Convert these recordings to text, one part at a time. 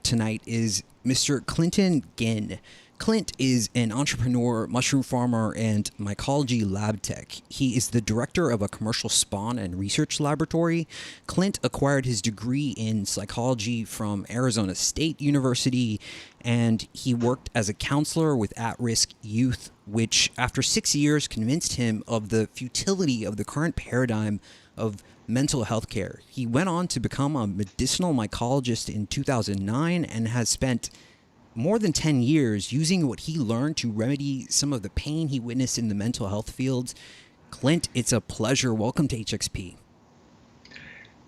tonight is Mr. Clinton Ginn. Clint is an entrepreneur, mushroom farmer, and mycology lab tech. He is the director of a commercial spawn and research laboratory. Clint acquired his degree in psychology from Arizona State University, and he worked as a counselor with at-risk youth, which after 6 years convinced him of the futility of the current paradigm of mental health care. He went on to become a medicinal mycologist in 2009 and has spent more than 10 years using what he learned to remedy some of the pain he witnessed in the mental health field. Clint, it's a pleasure. Welcome to HXP.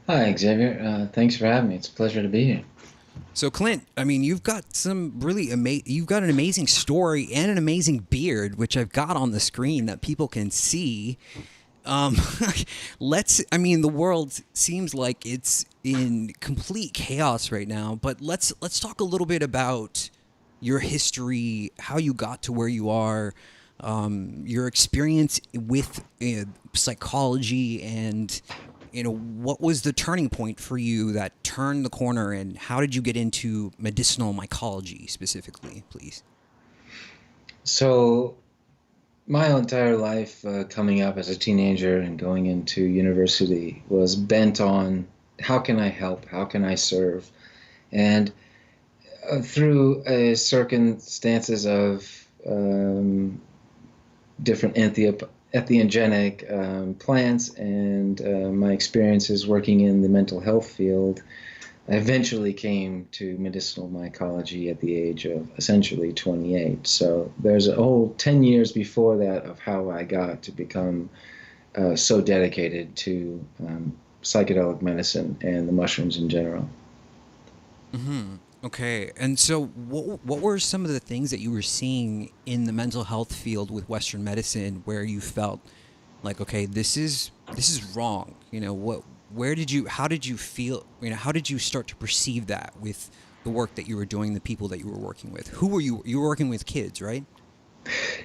Hi, Xavier. Thanks for having me. It's a pleasure to be here. So, Clint, I mean, you've got some really you've got an amazing story and an amazing beard, which I've got on the screen that people can see. Um, I mean, the world seems like it's in complete chaos right now, but let's talk a little bit about your history, how you got to where you are, your experience with psychology, and what was the turning point for you that turned the corner, and how did you get into medicinal mycology specifically, please? So, my entire life, coming up as a teenager and going into university, was bent on how can I help? How can I serve? And through circumstances of different entheogenic plants and my experiences working in the mental health field, I eventually came to medicinal mycology at the age of essentially 28. So there's a whole 10 years before that of how I got to become so dedicated to psychedelic medicine and the mushrooms in general. Mm-hmm. Okay. And so what were some of the things that you were seeing in the mental health field with Western medicine where you felt like, okay, this is wrong? Where did you how did you feel, how did you start to perceive that with the work that you were doing, the people that you were working with? Who were you were working with kids, right?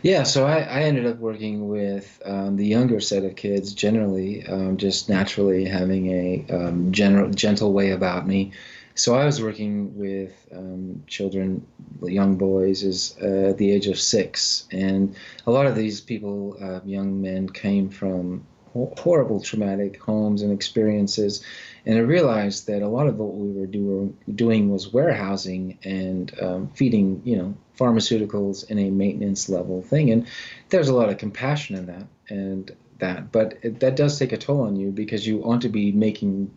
Yeah, so I ended up working with the younger set of kids generally, just naturally having a gentle way about me. So I was working with children, young boys, at the age of 6, and a lot of these people, young men, came from horrible traumatic homes and experiences, and I realized that a lot of what we were doing was warehousing and feeding, pharmaceuticals in a maintenance level thing, and there's a lot of compassion in that, but that does take a toll on you because you want to be making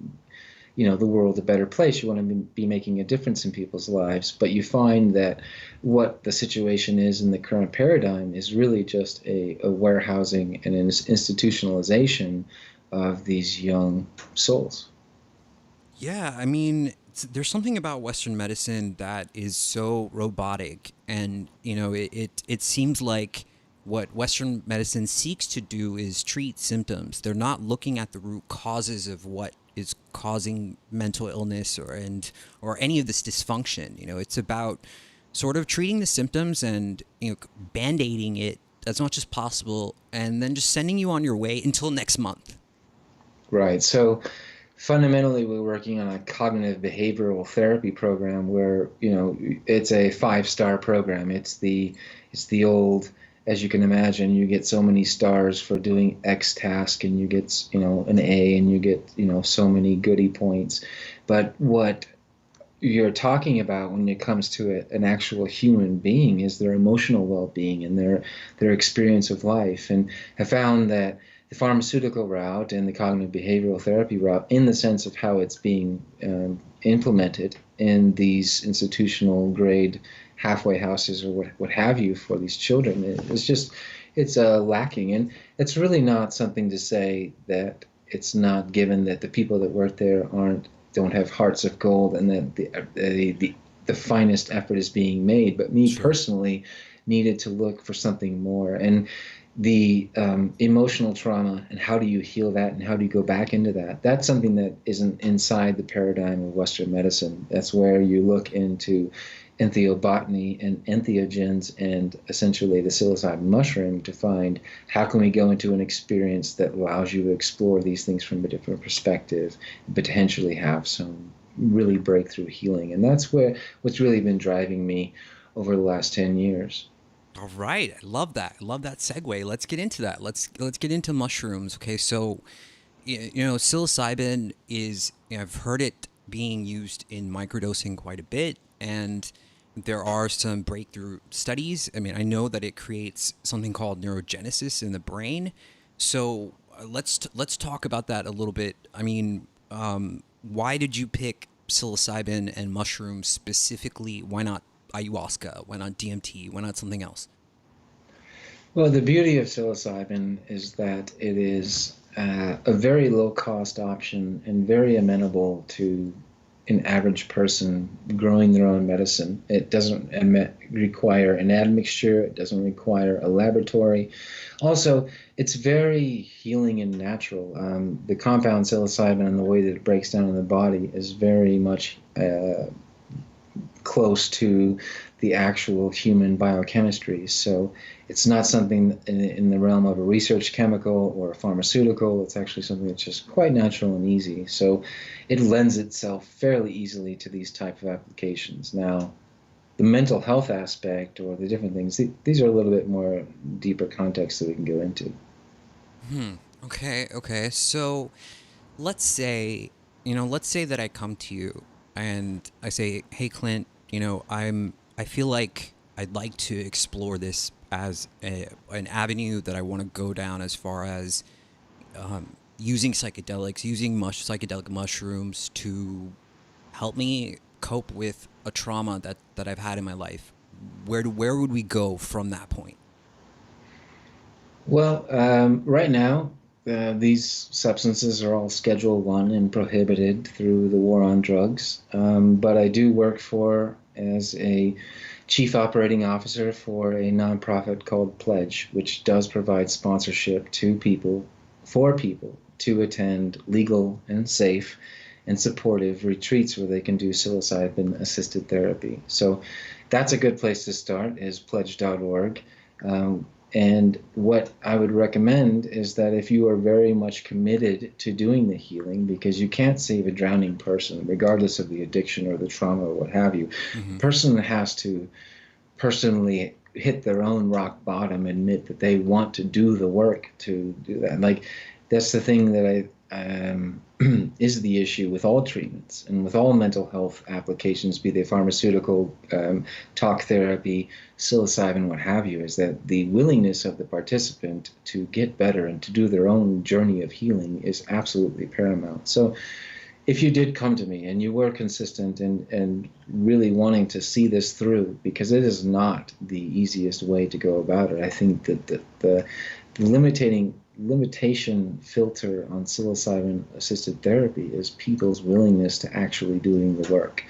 the world a better place. You want to be making a difference in people's lives, but you find that what the situation is in the current paradigm is really just a warehousing and an institutionalization of these young souls. Yeah, I mean, there's something about Western medicine that is so robotic, and it seems like what Western medicine seeks to do is treat symptoms. They're not looking at the root causes of what is causing mental illness or any of this dysfunction. It's about sort of treating the symptoms and band-aiding it as much as possible, and then just sending you on your way until next month. Right. So fundamentally, we're working on a cognitive behavioral therapy program where, it's a 5-star program. It's the old, as you can imagine, you get so many stars for doing X task, and you get, an A, and you get, so many goodie points. But what you're talking about when it comes to an actual human being is their emotional well-being and their experience of life. And I found that the pharmaceutical route and the cognitive behavioral therapy route, in the sense of how it's being implemented in these institutional grade halfway houses or what have you for these children, it's lacking. And it's really not something to say that it's not given that the people that work there don't have hearts of gold, and that the finest effort is being made. But me Sure. personally needed to look for something more. And the emotional trauma, and how do you heal that, and how do you go back into that? That's something that isn't inside the paradigm of Western medicine. That's where you look into entheobotany and entheogens and essentially the psilocybin mushroom to find how can we go into an experience that allows you to explore these things from a different perspective and potentially have some really breakthrough healing. And that's what's really been driving me over the last 10 years. All right, I love that. I love that segue. Let's get into that. Let's get into mushrooms. Okay, so psilocybin is, I've heard it being used in microdosing quite a bit, and there are some breakthrough studies. I mean, I know that it creates something called neurogenesis in the brain. So let's talk about that a little bit. I mean, why did you pick psilocybin and mushrooms specifically? Why not ayahuasca? Why not DMT? Why not something else? Well, the beauty of psilocybin is that it is a very low cost option and very amenable to an average person growing their own medicine. It doesn't require an admixture, it doesn't require a laboratory. Also, it's very healing and natural. The compound psilocybin and the way that it breaks down in the body is very much close to the actual human biochemistry. So it's not something in the realm of a research chemical or a pharmaceutical. It's actually something that's just quite natural and easy. So it lends itself fairly easily to these type of applications. Now, the mental health aspect or the different things, these are a little bit more deeper context that we can go into. Okay, okay. So let's say that I come to you and I say, "Hey Clint, I feel like I'd like to explore this as an avenue that I want to go down as far as using psychedelics, using psychedelic mushrooms to help me cope with a trauma that I've had in my life." Where would we go from that point? Well, right now, these substances are all Schedule 1 and prohibited through the war on drugs. But I do work as a chief operating officer for a nonprofit called Pledge, which does provide sponsorship for people to attend legal and safe and supportive retreats where they can do psilocybin assisted therapy. So that's a good place to start, is pledge.org. And what I would recommend is that if you are very much committed to doing the healing, because you can't save a drowning person, regardless of the addiction or the trauma or what have you, Mm-hmm. a person has to personally hit their own rock bottom, admit that they want to do the work to do that. Like, that's the thing that is the issue with all treatments and with all mental health applications, be they pharmaceutical, talk therapy, psilocybin, what have you, is that the willingness of the participant to get better and to do their own journey of healing is absolutely paramount. So if you did come to me and you were consistent and really wanting to see this through, because it is not the easiest way to go about it, I think that the limitation filter on psilocybin assisted therapy is people's willingness to actually doing the work.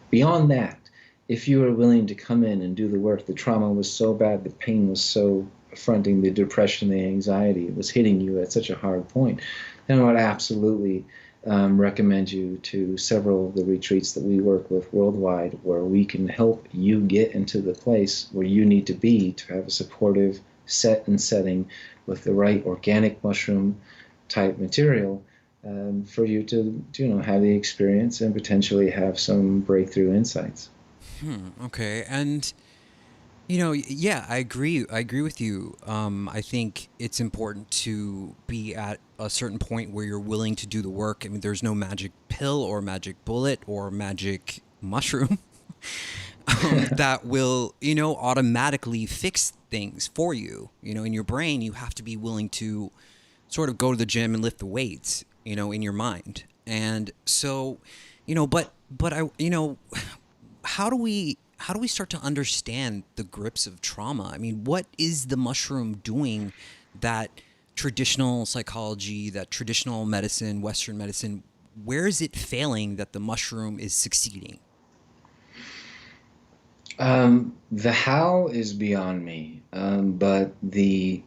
Beyond that, if you are willing to come in and do the work, the trauma was so bad, the pain was so affronting, the depression, the anxiety was hitting you at such a hard point, then I would absolutely recommend you to several of the retreats that we work with worldwide, where we can help you get into the place where you need to be to have a supportive setting with the right organic mushroom type material, for you to have the experience and potentially have some breakthrough insights. Okay, and yeah, I agree. I agree with you. I think it's important to be at a certain point where you're willing to do the work. I mean, there's no magic pill or magic bullet or magic mushroom that will, automatically fix things for you. In your brain, you have to be willing to sort of go to the gym and lift the weights, in your mind. And so, but I, how do we start to understand the grips of trauma? I mean, what is the mushroom doing that traditional psychology, that traditional medicine, Western medicine, where is it failing that the mushroom is succeeding? The how is beyond me, but the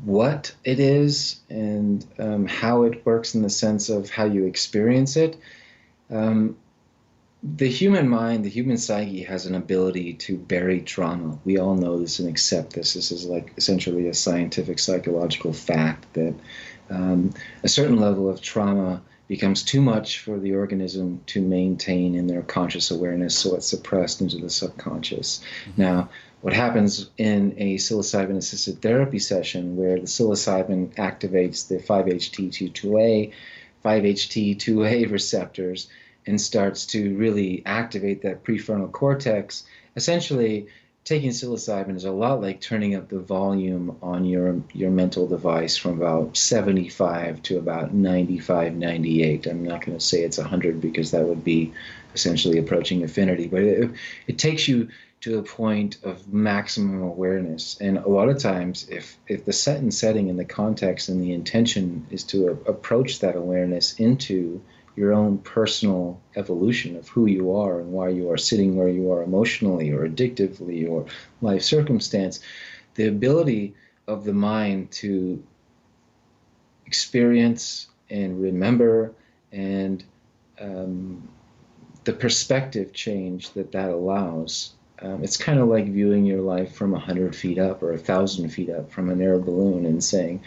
what it is and how it works in the sense of how you experience it. Um, the human mind, the human psyche has an ability to bury trauma. We all know this and accept this. This is like essentially a scientific psychological fact that a certain level of trauma becomes too much for the organism to maintain in their conscious awareness, so it's suppressed into the subconscious. Now, what happens in a psilocybin-assisted therapy session where the psilocybin activates the 5-HT2A, 5-HT2A receptors and starts to really activate that prefrontal cortex, essentially taking psilocybin is a lot like turning up the volume on your mental device from about 75 to about 95, 98. I'm not going to say it's 100 because that would be essentially approaching infinity, but it takes you to a point of maximum awareness. And a lot of times, if the set and setting and the context and the intention is to approach that awareness into your own personal evolution of who you are and why you are sitting where you are emotionally or addictively or life circumstance, the ability of the mind to experience and remember and the perspective change that allows. It's kind of like viewing your life from 100 feet up or 1,000 feet up from an air balloon and saying,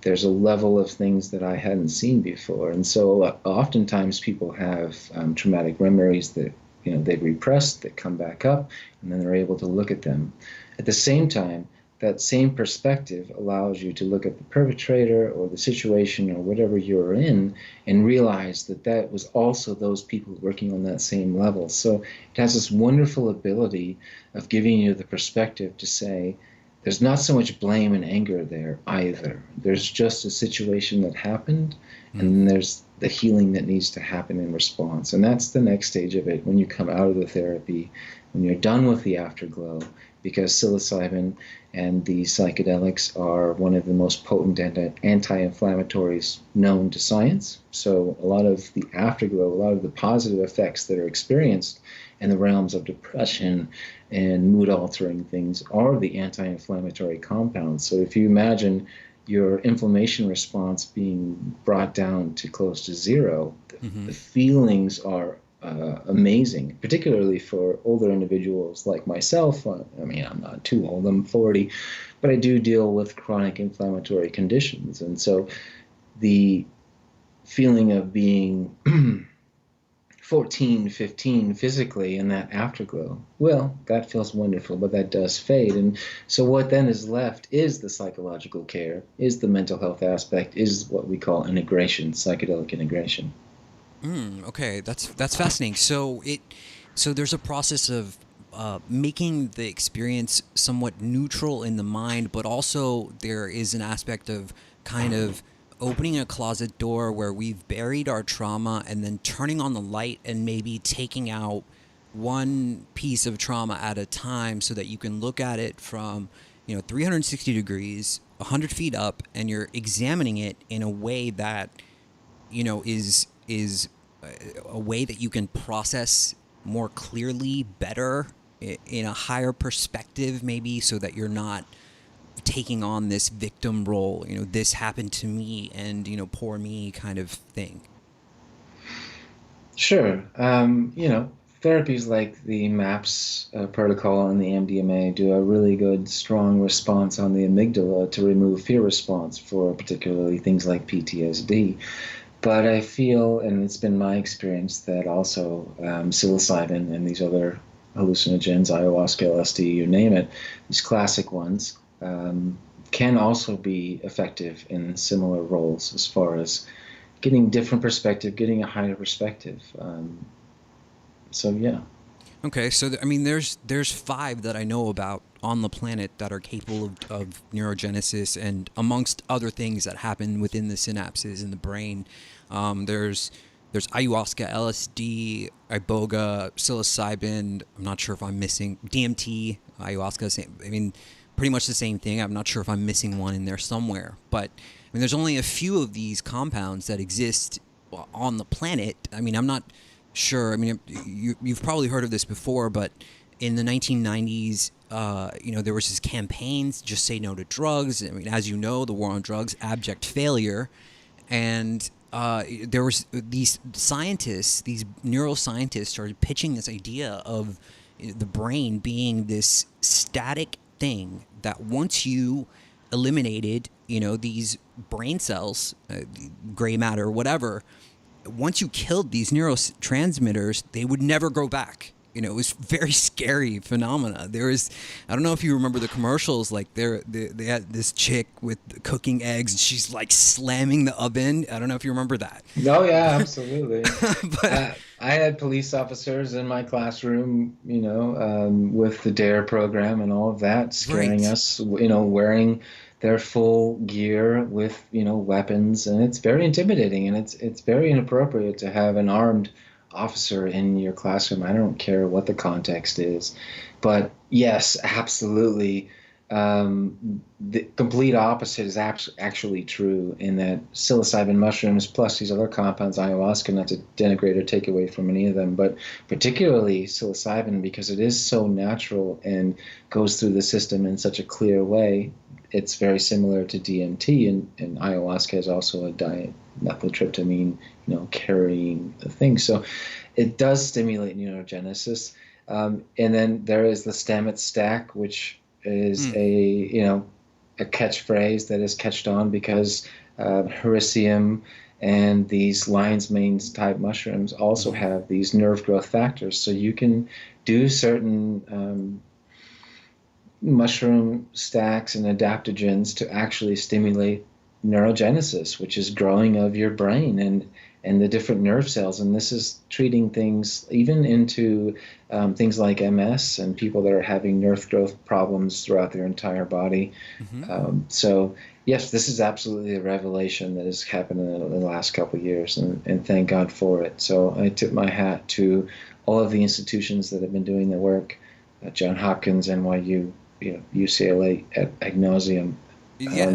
there's a level of things that I hadn't seen before. And so oftentimes people have traumatic memories that they've repressed, that come back up, and then they're able to look at them. At the same time, that same perspective allows you to look at the perpetrator or the situation or whatever you're in and realize that that was also those people working on that same level. So it has this wonderful ability of giving you the perspective to say, there's not so much blame and anger there either. There's just a situation that happened, and then there's the healing that needs to happen in response. And that's the next stage of it when you come out of the therapy, when you're done with the afterglow, because psilocybin and the psychedelics are one of the most potent anti-inflammatories known to science. So a lot of the afterglow, a lot of the positive effects that are experienced in the realms of depression and mood-altering things are the anti-inflammatory compounds. So if you imagine your inflammation response being brought down to close to zero, the feelings are amazing, particularly for older individuals like myself. I mean, I'm not too old, I'm 40, but I do deal with chronic inflammatory conditions. And so the feeling of being 14, 15 physically in that afterglow, well, that feels wonderful, but that does fade. And so what then is left is the psychological care, is the mental health aspect, is what we call integration, psychedelic integration. Okay, that's fascinating. So there's a process of making the experience somewhat neutral in the mind, but also there is an aspect of kind of opening a closet door where we've buried our trauma and then turning on the light and maybe taking out one piece of trauma at a time so that you can look at it from 360 degrees, 100 feet up, and you're examining it in a way that is a way that you can process more clearly, better, in a higher perspective, maybe, so that you're not taking on this victim role, this happened to me and, poor me kind of thing. Sure. Therapies like the MAPS protocol and the MDMA do a really good, strong response on the amygdala to remove fear response for particularly things like PTSD. But I feel, and it's been my experience, that also psilocybin and these other hallucinogens, ayahuasca, LSD, you name it, these classic ones, can also be effective in similar roles as far as getting different perspective, getting a higher perspective. So yeah. Okay, so there's 5 that I know about on the planet that are capable of neurogenesis and amongst other things that happen within the synapses in the brain. There's ayahuasca, LSD, iboga, psilocybin. I'm not sure if I'm missing DMT, ayahuasca. Pretty much the same thing. I'm not sure if I'm missing one in there somewhere. But there's only a few of these compounds that exist on the planet. I'm not sure. You've probably heard of this before, but in the 1990s, there was this campaigns, just say no to drugs. As you know, the war on drugs, abject failure. And there was these scientists, these neuroscientists started pitching this idea of the brain being this static thing that once you eliminated, these brain cells, gray matter, whatever, once you killed these neurotransmitters, they would never grow back. It was very scary phenomena. There was, I don't know if you remember the commercials, like they had this chick with cooking eggs and she's like slamming the oven. I don't know if you remember that. No, yeah, absolutely. But I had police officers in my classroom, with the DARE program and all of that, scaring right, us, wearing their full gear with, weapons, and it's very intimidating, and it's very inappropriate to have an armed officer in your classroom. I don't care what the context is, but yes, absolutely. The complete opposite is actually true in that psilocybin mushrooms plus these other compounds, ayahuasca, not to denigrate or take away from any of them, but particularly psilocybin, because it is so natural and goes through the system in such a clear way. It's very similar to DMT, and ayahuasca is also a dimethyltryptamine, carrying thing. So it does stimulate neurogenesis. And then there is the Stamets stack, which is a catchphrase that is catched on because Hericium and these lion's mane type mushrooms also have these nerve growth factors. So you can do certain mushroom stacks and adaptogens to actually stimulate neurogenesis, which is growing of your brain and the different nerve cells. And this is treating things even into things like MS and people that are having nerve growth problems throughout their entire body. So yes, this is absolutely a revelation that has happened in the last couple of years, and thank God for it. So I tip my hat to all of the institutions that have been doing the work, Johns Hopkins, NYU, UCLA ad nauseum,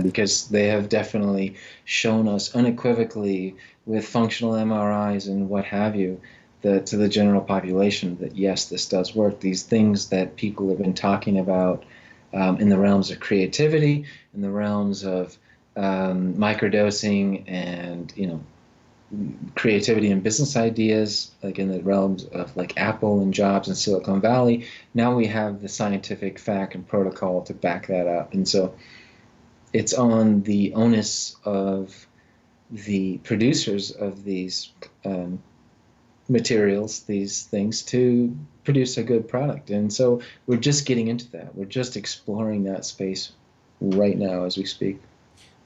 because they have definitely shown us unequivocally with functional MRIs and what have you, to the general population that yes, this does work. These things that people have been talking about in the realms of creativity, in the realms of microdosing and creativity and business ideas, like in the realms of like Apple and Jobs and Silicon Valley. Now we have the scientific fact and protocol to back that up. And so it's on the onus of the producers of these materials, these things, to produce a good product. And so we're just getting into that. We're just exploring that space right now as we speak.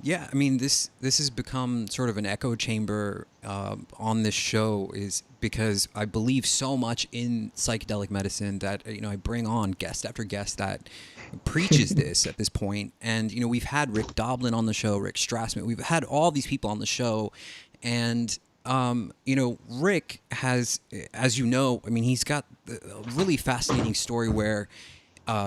Yeah, I mean, this has become sort of an echo chamber on this show, is because I believe so much in psychedelic medicine that I bring on guest after guest that preaches this at this point. And we've had Rick Doblin on the show, Rick Strassman. We've had all these people on the show, and Rick has, as I mean, he's got a really fascinating story where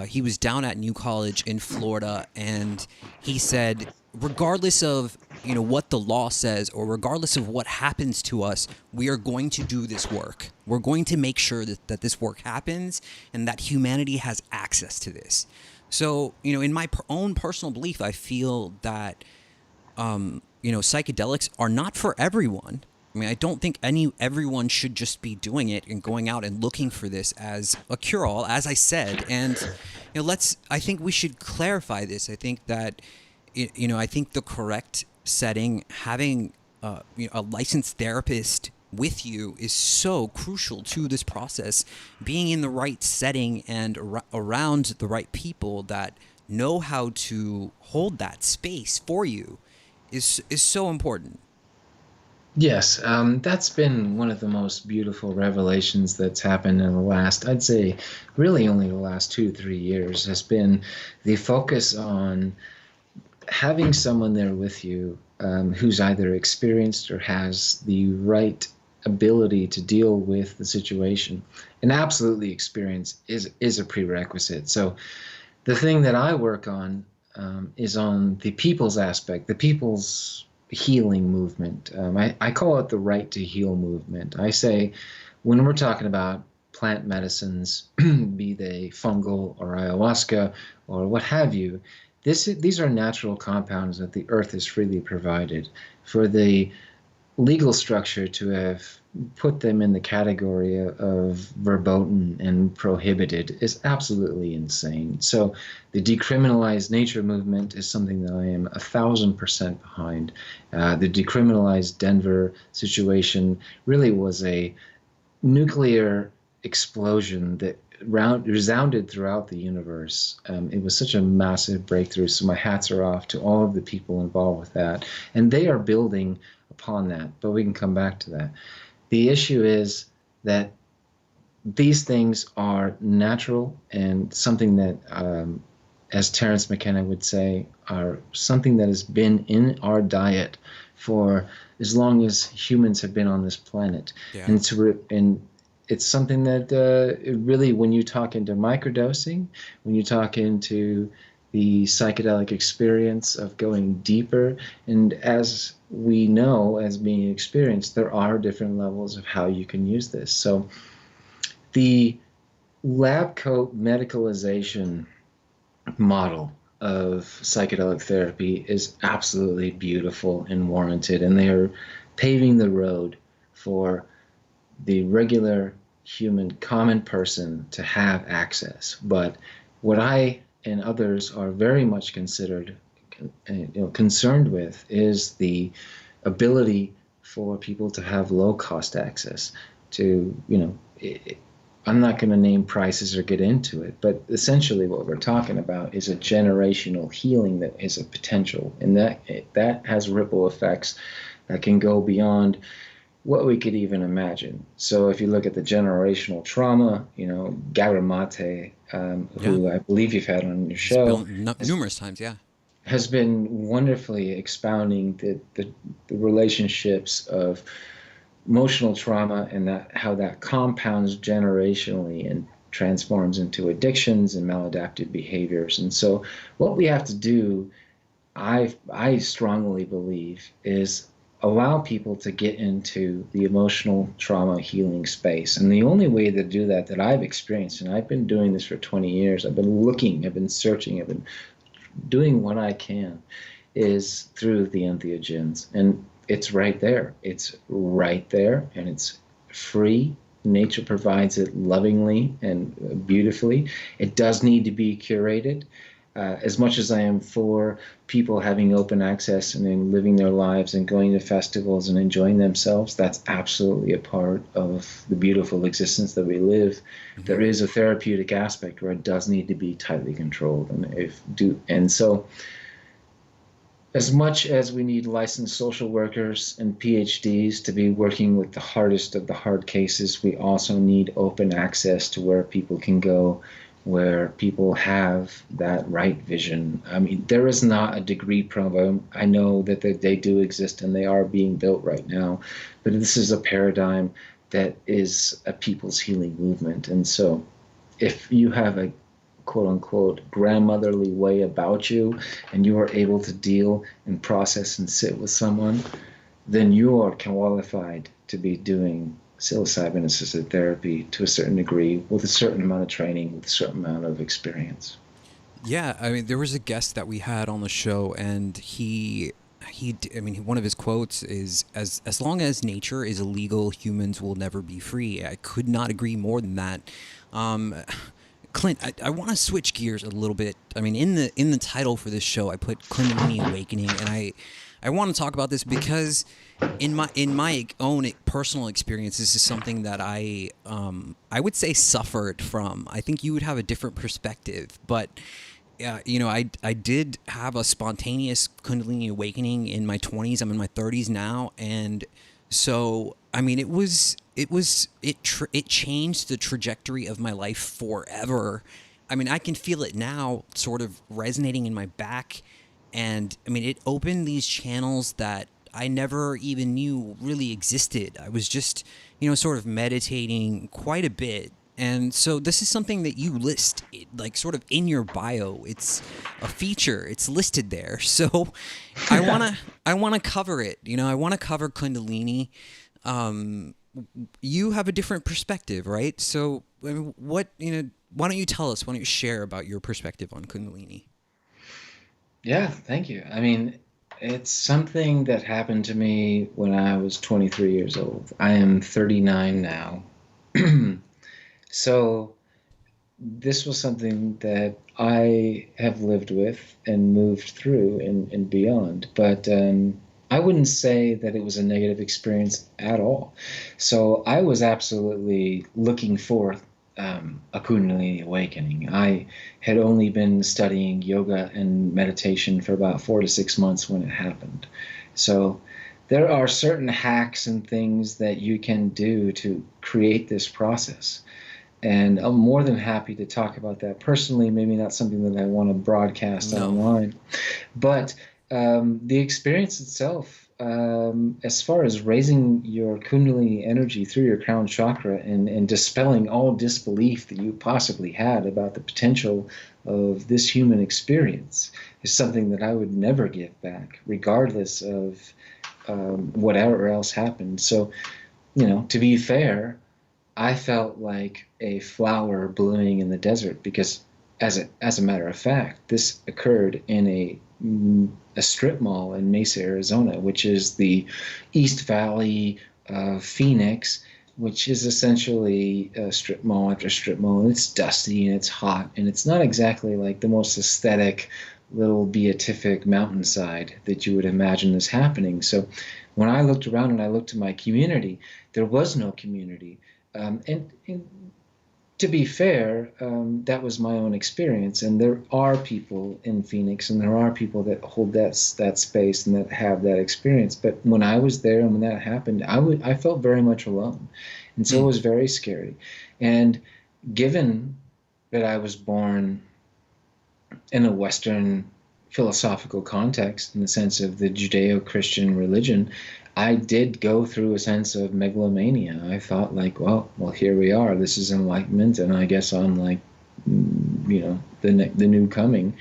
he was down at New College in Florida, and he said, regardless of what the law says, or regardless of what happens to us, we are going to do this work. We're going to make sure that this work happens and that humanity has access to this. So in my own personal belief, I feel that psychedelics are not for everyone. I mean, I don't think everyone should just be doing it and going out and looking for this as a cure-all, as I said. And I think we should clarify this. I think that I think the correct setting, having a licensed therapist with you, is so crucial to this process. Being in the right setting and around the right people that know how to hold that space for you is so important. Yes, that's been one of the most beautiful revelations that's happened in the last, I'd say, really only the last 2-3 years, has been the focus on having someone there with you who's either experienced or has the right ability to deal with the situation. And absolutely, experience is a prerequisite. So the thing that I work on is on the people's aspect, the people's healing movement. I call it the right to heal movement. I say when we're talking about plant medicines, be they fungal or ayahuasca or what have you, these are natural compounds that the earth has freely provided for the legal structure to have put them in the category of verboten and prohibited is absolutely insane. So the decriminalized nature movement is something that I am 1,000% behind. The decriminalized Denver situation really was a nuclear explosion that resounded throughout the universe. It was such a massive breakthrough. So my hats are off to all of the people involved with that. And they are building upon that, but we can come back to that. The issue is that these things are natural and something that, as Terence McKenna would say, are something that has been in our diet for as long as humans have been on this planet. Yeah. And it's something that really, when you talk into microdosing, when you talk into the psychedelic experience of going deeper, and as we know, as being experienced, there are different levels of how you can use this. So the lab coat medicalization model of psychedelic therapy is absolutely beautiful and warranted, and they are paving the road for the regular human common person to have access. But what I and others are very much concerned with is the ability for people to have low cost access to, I'm not going to name prices or get into it, but essentially what we're talking about is a generational healing that is a potential, and that has ripple effects that can go beyond what we could even imagine. So if you look at the generational trauma, Garamate, who I believe you've had on your show, numerous times, yeah, has been wonderfully expounding the relationships of emotional trauma and how that compounds generationally and transforms into addictions and maladaptive behaviors. And so what we have to do, I strongly believe, is allow people to get into the emotional trauma healing space. And the only way to do that I've experienced, and I've been doing this for 20 years, I've been looking, I've been searching, I've been doing what I can, is through the entheogens. And it's right there. It's right there, and it's free. Nature provides it lovingly and beautifully. It does need to be curated. As much as I am for people having open access and then living their lives and going to festivals and enjoying themselves, that's absolutely a part of the beautiful existence that we live. Mm-hmm. There is a therapeutic aspect where it does need to be tightly controlled, and so as much as we need licensed social workers and PhDs to be working with the hardest of the hard cases, we also need open access to where people can go, where people have that right vision. I mean, there is not a degree program. I know that they do exist and they are being built right now, but this is a paradigm that is a people's healing movement. And so if you have a quote unquote grandmotherly way about you and you are able to deal and process and sit with someone, then you are qualified to be doing psilocybin assisted therapy to a certain degree, with a certain amount of training, with a certain amount of experience. Yeah, I mean, there was a guest that we had on the show, and one of his quotes is, as long as nature is illegal, humans will never be free. I could not agree more than that. Clint, I want to switch gears a little bit. I mean, in the title for this show, I put Kundalini Awakening, and I want to talk about this because in my own personal experience, this is something that I would say suffered from. I think you would have a different perspective, but I did have a spontaneous Kundalini Awakening in my 20s. I'm in my 30s now, and so I mean, it changed the trajectory of my life forever. I mean, I can feel it now, sort of resonating in my back. And I mean, it opened these channels that I never even knew really existed. I was just, sort of meditating quite a bit. And so this is something that you list, like, sort of in your bio. It's a feature. It's listed there. So I wanna cover it. I want to cover Kundalini. You have a different perspective, right? So I mean, why don't you tell us? Why don't you share about your perspective on Kundalini? Yeah, thank you. I mean, It's something that happened to me when I was 23 years old. I am 39 now. So this was something that I have lived with and moved through and beyond. But I wouldn't say that it was a negative experience at all. So I was absolutely looking for a Kundalini awakening. I had only been studying yoga and meditation for about 4 to 6 months when it happened. So there are certain hacks and things that you can do to create this process. And I'm more than happy to talk about that personally, maybe not something that I want to broadcast No. online. But the experience itself, as far as raising your Kundalini energy through your crown chakra and dispelling all disbelief that you possibly had about the potential of this human experience, is something that I would never give back, regardless of whatever else happened. So, to be fair, I felt like a flower blooming in the desert because, as a matter of fact, this occurred in a strip mall in Mesa, Arizona, which is the East Valley of Phoenix, which is essentially a strip mall after strip mall, and it's dusty and it's hot, and it's not exactly like the most aesthetic little beatific mountainside that you would imagine this happening. So when I looked around and I looked at my community, there was no community. And to be fair, that was my own experience, and there are people in Phoenix, and there are people that hold that space and that have that experience. But when I was there and when that happened, I felt very much alone, and so it was very scary. And given that I was born in a Western philosophical context, in the sense of the Judeo-Christian religion, I did go through a sense of megalomania. I thought like, well, here we are. This is enlightenment, and I guess I'm like, the new coming,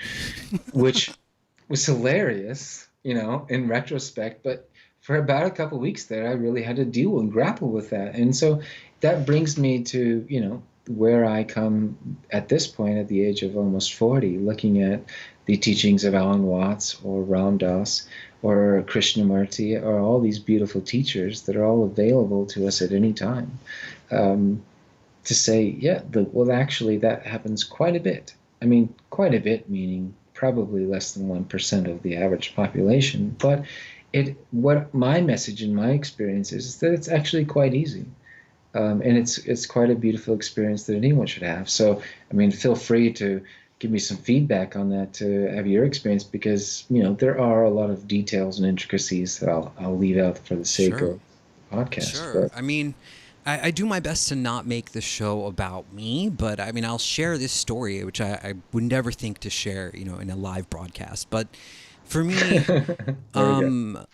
which was hilarious, in retrospect. But for about a couple of weeks there, I really had to deal and grapple with that. And so that brings me to, where I come at this point at the age of almost 40, looking at the teachings of Alan Watts or Ram Dass or Krishnamurti, or all these beautiful teachers that are all available to us at any time, to say, well, actually, that happens quite a bit. I mean, quite a bit, meaning probably less than 1% of the average population. But what my message and my experience is that it's actually quite easy. And it's quite a beautiful experience that anyone should have. So, I mean, feel free to give me some feedback on that, to have your experience, because there are a lot of details and intricacies that I'll leave out for the sake Sure. of the podcast. Sure. But I mean, I do my best to not make the show about me, but I mean, I'll share this story, which I would never think to share, in a live broadcast. But for me, there we go.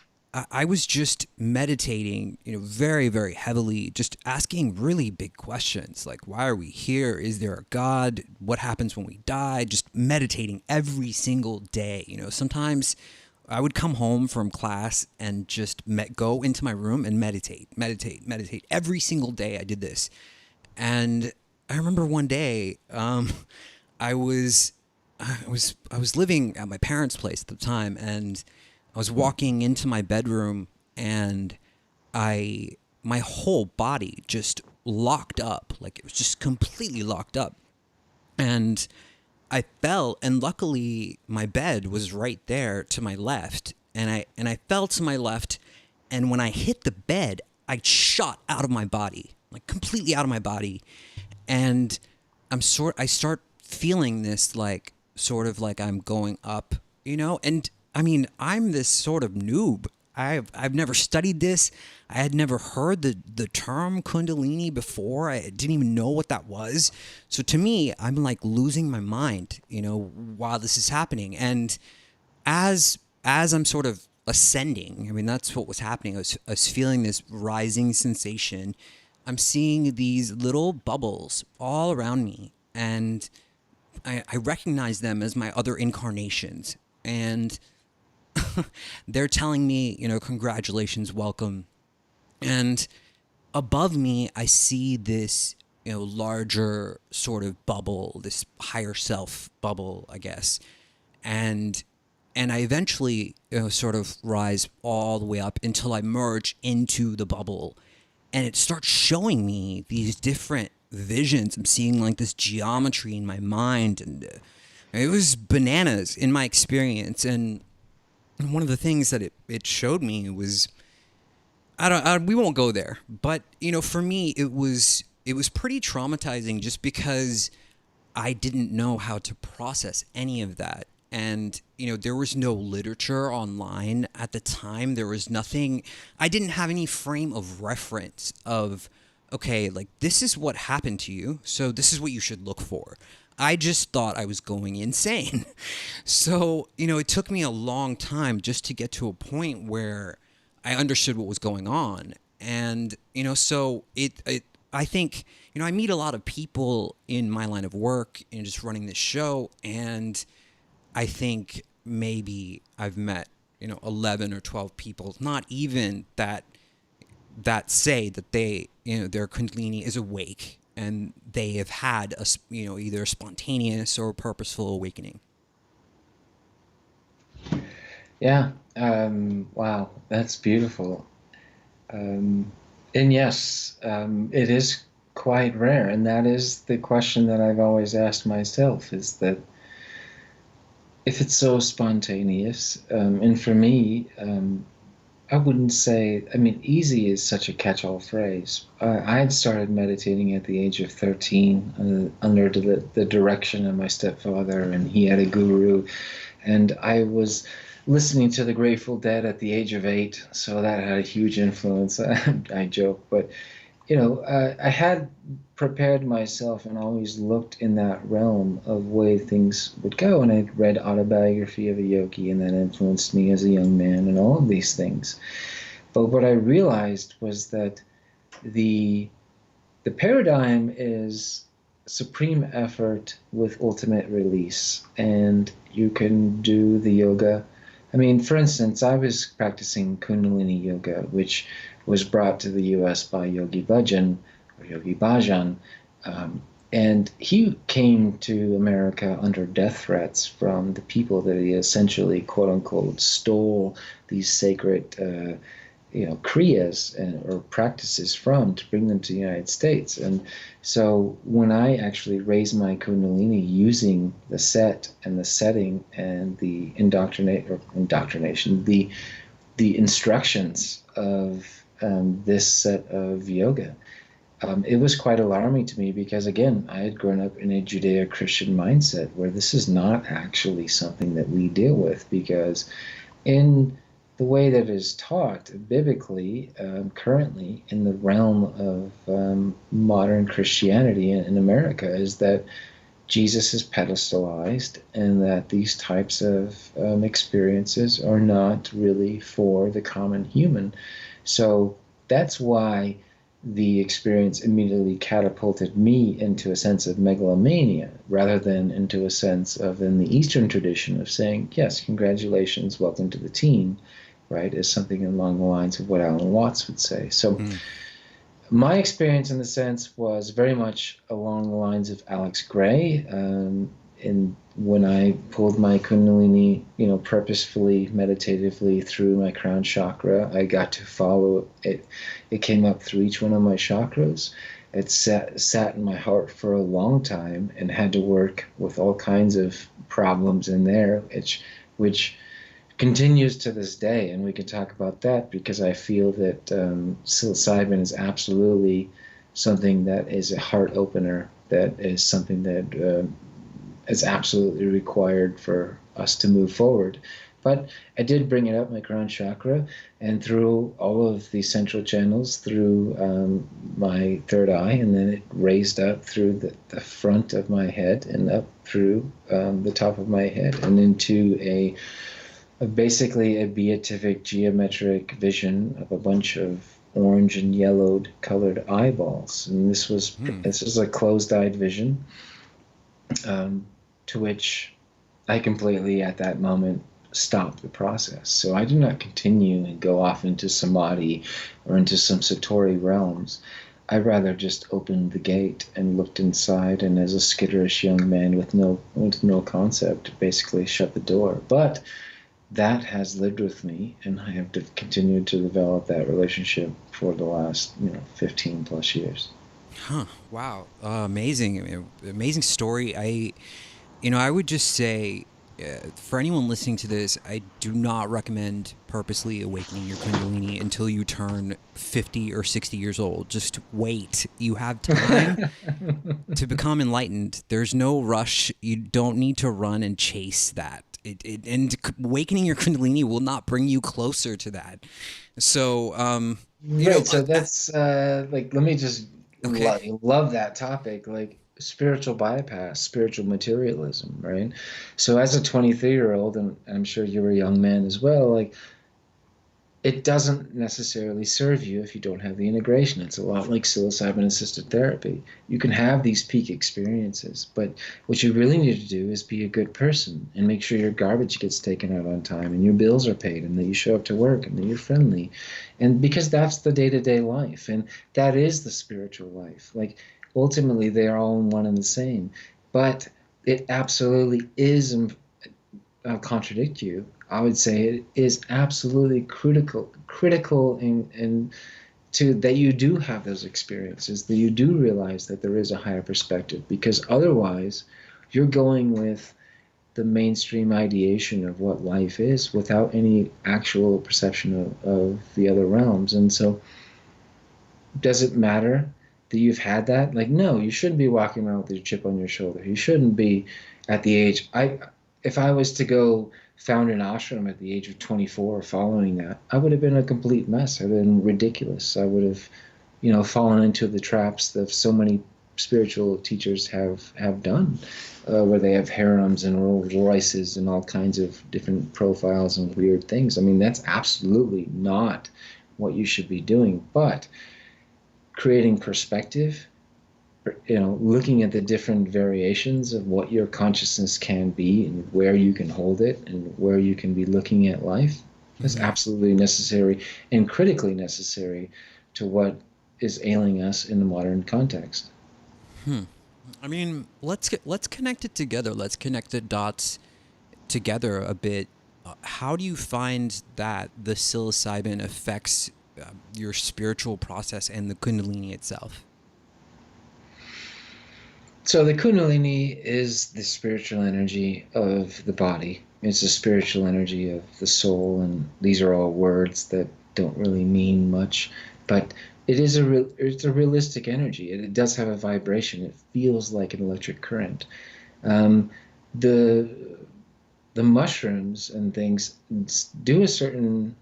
I was just meditating, very, very heavily, just asking really big questions like, why are we here? Is there a God? What happens when we die? Just meditating every single day. Sometimes I would come home from class and just go into my room and meditate. Every single day I did this. And I remember one day, I was I was living at my parents' place at the time, and I was walking into my bedroom, and my whole body just locked up, like it was just completely locked up, and I fell, and luckily my bed was right there to my left, and I fell to my left, and when I hit the bed, I shot out of my body, like completely out of my body, and I start feeling this like sort of like I'm going up, and I mean, I'm this sort of noob. I've never studied this. I had never heard the term Kundalini before. I didn't even know what that was. So to me, I'm like losing my mind, while this is happening. And as I'm sort of ascending, I mean, that's what was happening. I was feeling this rising sensation. I'm seeing these little bubbles all around me, and I recognize them as my other incarnations. And they're telling me, congratulations, welcome. And above me, I see this, larger sort of bubble, this higher self bubble, I guess. And And I eventually sort of rise all the way up until I merge into the bubble. And it starts showing me these different visions. I'm seeing like this geometry in my mind. And it was bananas in my experience. And one of the things that it showed me was, we won't go there, but for me, it was pretty traumatizing just because I didn't know how to process any of that. And, there was no literature online at the time. There was nothing, I didn't have any frame of reference of, okay, like this is what happened to you. So this is what you should look for. I just thought I was going insane. So, it took me a long time just to get to a point where I understood what was going on. And, so I think, I meet a lot of people in my line of work and just running this show. And I think maybe I've met, 11 or 12 people, not even that say that they, their Kundalini is awake and they have had either a spontaneous or purposeful awakening. Yeah. Wow, that's beautiful. And yes, it is quite rare. And that is the question that I've always asked myself, is that if it's so spontaneous, and for me, I wouldn't say, I mean, easy is such a catch-all phrase. I had started meditating at the age of 13 under the direction of my stepfather, and he had a guru. And I was listening to the Grateful Dead at the age of 8, so that had a huge influence. I joke, but I had prepared myself and always looked in that realm of way things would go. And I'd read Autobiography of a Yogi, and that influenced me as a young man, and all of these things. But what I realized was that the paradigm is supreme effort with ultimate release, and you can do the yoga. I mean, for instance, I was practicing Kundalini yoga, which was brought to the U.S. by Yogi Bhajan, or Yogi Bhajan, and he came to America under death threats from the people that he essentially, quote unquote, stole these sacred, kriyas or practices from, to bring them to the United States. And so when I actually raised my Kundalini using the set and the setting and the indoctrination, the instructions of this set of yoga, it was quite alarming to me, because again, I had grown up in a Judeo-Christian mindset where this is not actually something that we deal with, because in the way that is taught biblically, currently in the realm of modern Christianity in America, is that Jesus is pedestalized, and that these types of experiences are not really for the common human. So that's why the experience immediately catapulted me into a sense of megalomania, rather than into a sense of, in the Eastern tradition, of saying, yes, congratulations, welcome to the team, right, is something along the lines of what Alan Watts would say. So my experience, in the sense, was very much along the lines of Alex Gray. When I pulled my Kundalini, purposefully, meditatively through my crown chakra, I got to follow it. It came up through each one of my chakras. It sat in my heart for a long time, and had to work with all kinds of problems in there, which continues to this day. And we can talk about that, because I feel that psilocybin is absolutely something that is a heart opener, that is something that is absolutely required for us to move forward. But I did bring it up my crown chakra, and through all of the central channels, through my third eye, and then it raised up through the front of my head, and up through the top of my head, and into basically a beatific geometric vision of a bunch of orange and yellowed colored eyeballs. And this is a closed-eyed vision, to which I completely, at that moment, stopped the process. So I do not continue and go off into samadhi or into some satori realms. I rather just opened the gate and looked inside, and as a skitterish young man with no concept, basically shut the door. But that has lived with me, and I have continued to develop that relationship for the last 15 plus years. Huh. Wow. Amazing. I mean, amazing story. I would just say, for anyone listening to this, I do not recommend purposely awakening your Kundalini until you turn 50 or 60 years old. Just wait. You have time to become enlightened. There's no rush. You don't need to run and chase that. And awakening your Kundalini will not bring you closer to that. So, you know, Right. So that's like, let me just okay. love that topic, like spiritual bypass, spiritual materialism, right? So as a 23-year-old, and I'm sure you were a young man as well, like it doesn't necessarily serve you if you don't have the integration. It's a lot like psilocybin assisted therapy. You can have these peak experiences, but what you really need to do is be a good person and make sure your garbage gets taken out on time and your bills are paid and that you show up to work and that you're friendly. And because that's the day to day life, and that is the spiritual life. Like ultimately, they are all in one and the same. But it absolutely is, I'll contradict you. I would say it is absolutely critical in to that you do have those experiences, that you do realize that there is a higher perspective, because otherwise you're going with the mainstream ideation of what life is without any actual perception of the other realms. And so does it matter that you've had that? Like, no, you shouldn't be walking around with your chip on your shoulder. You shouldn't be at the age. If I was to go found an ashram at the age of 24 following that, I would have been a complete mess. I'd have been ridiculous. I would have, fallen into the traps that so many spiritual teachers have done, where they have harems and Rolls Royces and all kinds of different profiles and weird things. I mean, that's absolutely not what you should be doing. But creating perspective, looking at the different variations of what your consciousness can be and where you can hold it and where you can be looking at life is Mm-hmm. absolutely necessary and critically necessary to what is ailing us in the modern context. Hmm. I mean, let's connect it together. Let's connect the dots together a bit. How do you find that the psilocybin affects your spiritual process and the Kundalini itself? So the Kundalini is the spiritual energy of the body. It's the spiritual energy of the soul, and these are all words that don't really mean much, but it's a realistic energy. It does have a vibration. It feels like an electric current. Um, the the mushrooms and things do a certain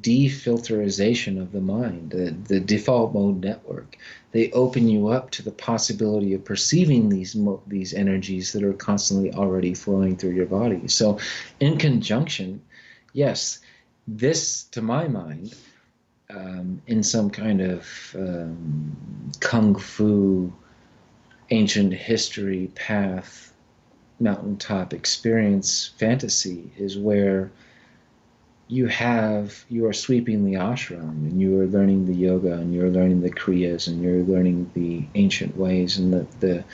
defilterization of the mind, the default mode network. They open you up to the possibility of perceiving these energies that are constantly already flowing through your body. So, in conjunction, yes, this, to my mind, in some kind of kung fu, ancient history path, mountaintop experience fantasy is where you are sweeping the ashram and you are learning the yoga and you're learning the kriyas and you're learning the ancient ways and the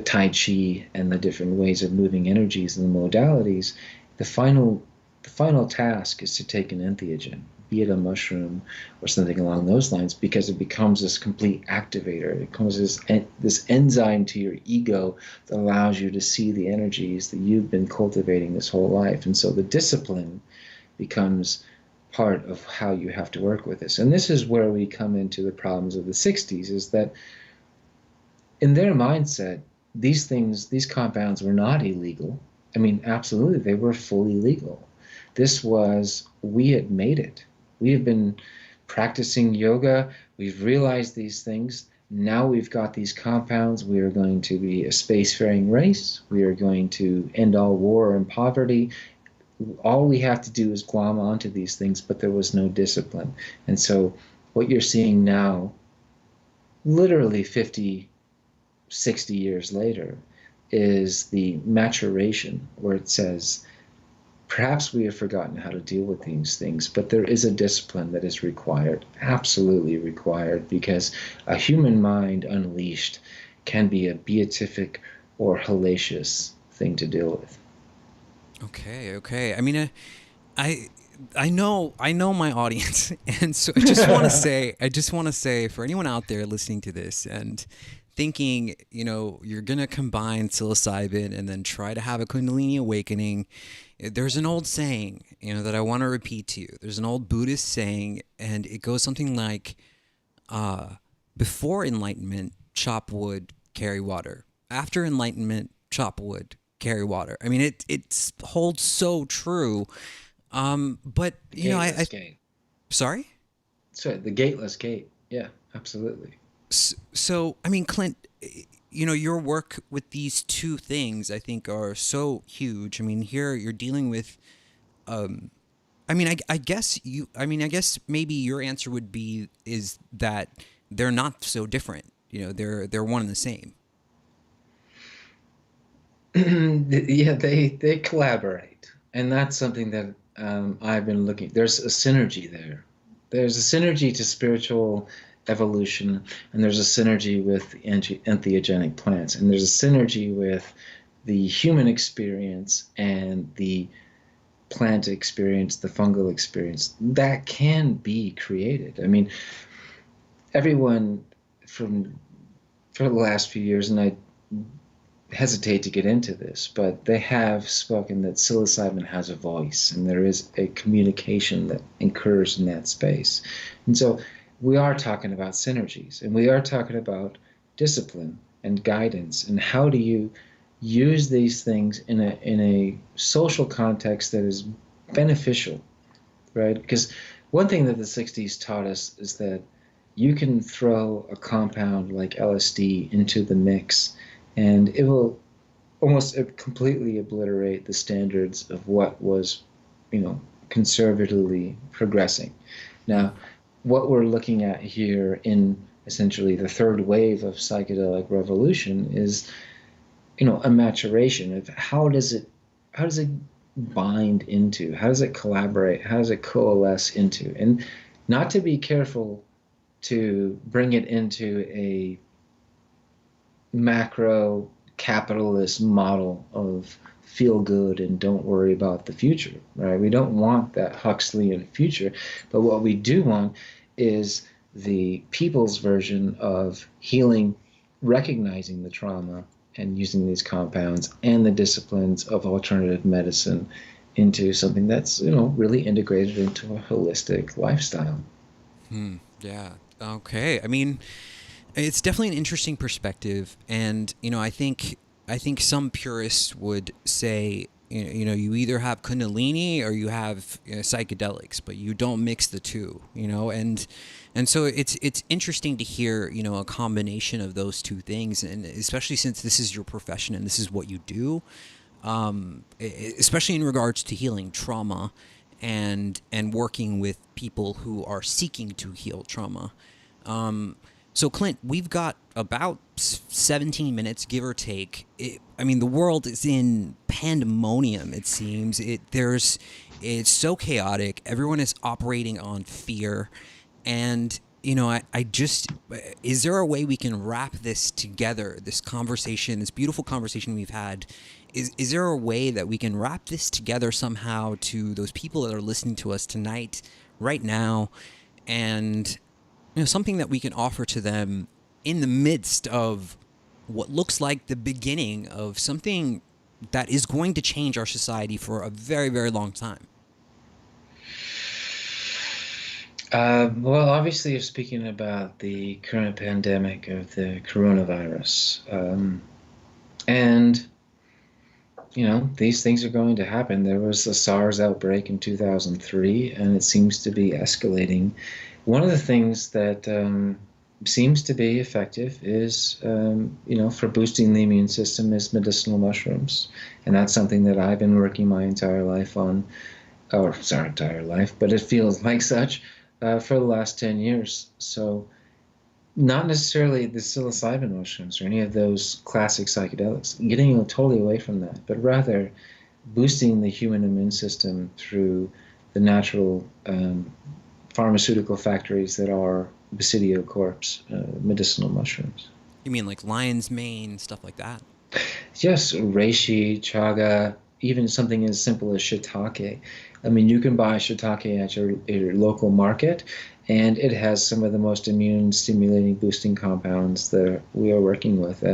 tai chi and the different ways of moving energies and the modalities. The final task is to take an entheogen, be it a mushroom or something along those lines, because it becomes this complete activator. It becomes this enzyme to your ego that allows you to see the energies that you've been cultivating this whole life. And so the discipline becomes part of how you have to work with this. And this is where we come into the problems of the 60s, is that in their mindset, these compounds were not illegal. I mean, absolutely, they were fully legal. This was, we had made it. We have been practicing yoga. We've realized these things. Now we've got these compounds. We are going to be a spacefaring race. We are going to end all war and poverty. All we have to do is glom onto these things, but there was no discipline. And so what you're seeing now, literally 50, 60 years later, is the maturation where it says, perhaps we have forgotten how to deal with these things, but there is a discipline that is required, absolutely required, because a human mind unleashed can be a beatific or hellacious thing to deal with. Okay, okay. I mean, I I know my audience, and so I just want to say for anyone out there listening to this and thinking, you know, you're gonna combine psilocybin and then try to have a Kundalini awakening. There's an old saying, you know, that I want to repeat to you. There's an old Buddhist saying, and it goes something like, uh, "Before enlightenment, chop wood, carry water. After enlightenment, chop wood, carry water." I mean, it holds so true. But you know, Gateless I gate. sorry. So the gateless gate. Yeah, absolutely. So I mean, Clint, you know, your work with these two things I think are so huge. I mean, here you're dealing with. Um, I mean, I guess you. I mean, I guess maybe your answer would be is that they're not so different. You know, they're one and the same. Yeah, they collaborate, and that's something that I've been looking. There's a synergy there. There's a synergy to spiritual evolution, and there's a synergy with entheogenic plants, and there's a synergy with the human experience and the plant experience, the fungal experience that can be created. I mean, everyone from for the last few years, and I hesitate to get into this, but they have spoken that psilocybin has a voice and there is a communication that occurs in that space. And so we are talking about synergies and we are talking about discipline and guidance and how do you use these things in a social context that is beneficial, right? Because one thing that the 60s taught us is that you can throw a compound like LSD into the mix and it will almost completely obliterate the standards of what was, conservatively progressing. Mm. Now, what we're looking at here in essentially the third wave of psychedelic revolution is, a maturation of how does it bind into, how does it collaborate, how does it coalesce into, and not to be careful to bring it into a macro capitalist model of feel good and don't worry about the future, right? We don't want that Huxleyan future, but what we do want is the people's version of healing, recognizing the trauma and using these compounds and the disciplines of alternative medicine into something that's, really integrated into a holistic lifestyle. Hmm. Yeah. Okay. I mean, it's definitely an interesting perspective, and you know, I think some purists would say, you know, you either have Kundalini or you have, you know, psychedelics, but you don't mix the two. You know, and so it's interesting to hear, you know, a combination of those two things, and especially since this is your profession and this is what you do, especially in regards to healing trauma and working with people who are seeking to heal trauma. So, Clint, we've got about 17 minutes, give or take. I mean, the world is in pandemonium. It seems it's so chaotic. Everyone is operating on fear, and you know, I just is there a way we can wrap this together? This conversation, this beautiful conversation we've had. Is there a way that we can wrap this together somehow to those people that are listening to us tonight, right now, and you know, something that we can offer to them in the midst of what looks like the beginning of something that is going to change our society for a very, very long time. Well, obviously, you're speaking about the current pandemic of the coronavirus. And, these things are going to happen. There was a SARS outbreak in 2003, and it seems to be escalating. One of the things that seems to be effective is, for boosting the immune system is medicinal mushrooms. And that's something that I've been working my entire life on, or sorry, entire life, but it feels like such for the last 10 years. So not necessarily the psilocybin mushrooms or any of those classic psychedelics, getting totally away from that, but rather boosting the human immune system through the natural pharmaceutical factories that are Basidio corpse, medicinal mushrooms. You mean like lion's mane, stuff like that? Yes, reishi, chaga, even something as simple as shiitake. I mean, you can buy shiitake at your local market, and it has some of the most immune stimulating boosting compounds that we are working with.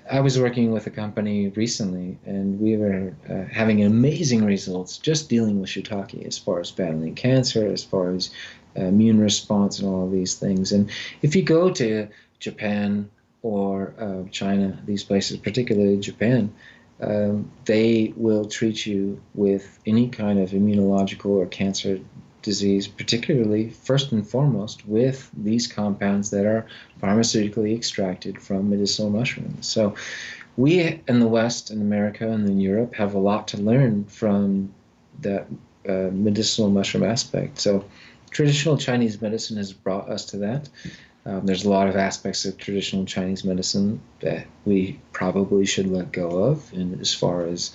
I was working with a company recently, and we were having amazing results just dealing with shiitake as far as battling cancer, as far as immune response, and all of these things. And if you go to Japan or China, these places, particularly Japan, they will treat you with any kind of immunological or cancer disease, particularly first and foremost with these compounds that are pharmaceutically extracted from medicinal mushrooms. So we in the West, in America, and in Europe have a lot to learn from that medicinal mushroom aspect. So traditional Chinese medicine has brought us to that. There's a lot of aspects of traditional Chinese medicine that we probably should let go of, and as far as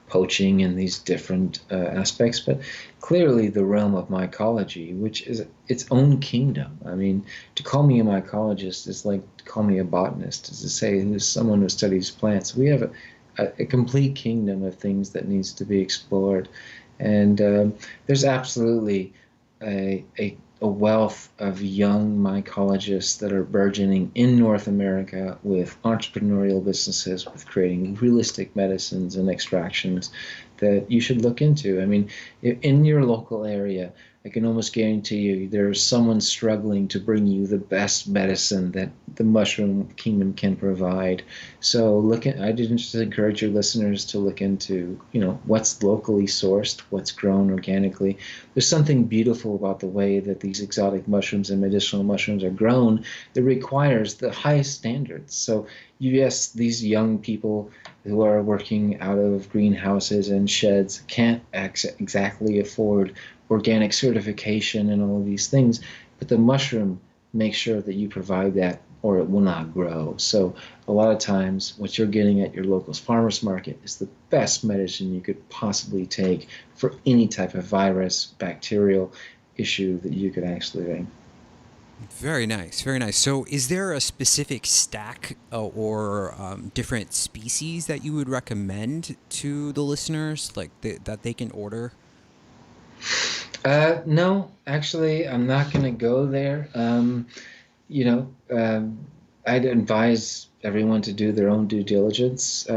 poaching and these different aspects, but clearly the realm of mycology, which is its own kingdom. I mean, to call me a mycologist is like to call me a botanist, is to say who's someone who studies plants. We have a complete kingdom of things that needs to be explored, and there's absolutely a wealth of young mycologists that are burgeoning in North America with entrepreneurial businesses, with creating realistic medicines and extractions that you should look into. I mean, in your local area, I can almost guarantee you there's someone struggling to bring you the best medicine that the mushroom kingdom can provide. So I did just encourage your listeners to look into, what's locally sourced, what's grown organically. There's something beautiful about the way that these exotic mushrooms and medicinal mushrooms are grown that requires the highest standards. So yes, these young people who are working out of greenhouses and sheds can't exactly afford organic certification and all of these things, but the mushroom makes sure that you provide that or it will not grow. So a lot of times what you're getting at your local farmer's market is the best medicine you could possibly take for any type of virus, bacterial issue that you could actually bring. Very nice, very nice. So, is there a specific stack or different species that you would recommend to the listeners, like that they can order? No, actually, I'm not going to go there. You know, I'd advise everyone to do their own due diligence.